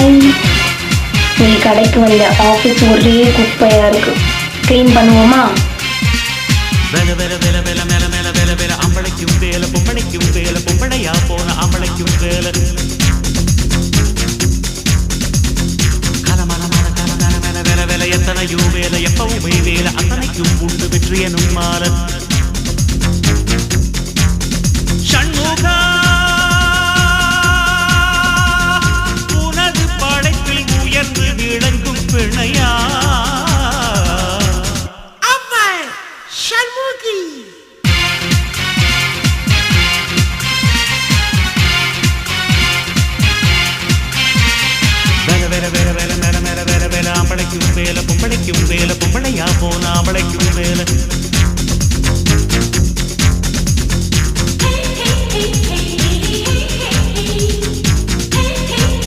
Hi. நீ கடைக்கு வந்த ஆஃபீஸ் ஒரே குப்பையா இருக்கு. க்ளீன் பண்ணுவோமா? வேல வேல வேல வேல மேல மேல வேல வேல அம்பளைக்கும் வேல பொம்பளைக்கும் வேல பொம்பளையா போன அம்பளைக்கும் வேல கலமலமான கலமல மேல வேல வேல எத்தனையும் வேல எப்பவும் வேல அத்தனைக்கும் உண்டு வெற்றி எனும் மால ஷண்முகா உனது படைப்பில் உயர்ந்து விளங்கும் பிணையா வேல வேல வேல வேல மேல மேல வேல வேல அம்பளைக்கும் வேல பொம்பளைக்கும் வேல பொம்பளையா போன அம்பளைக்கும்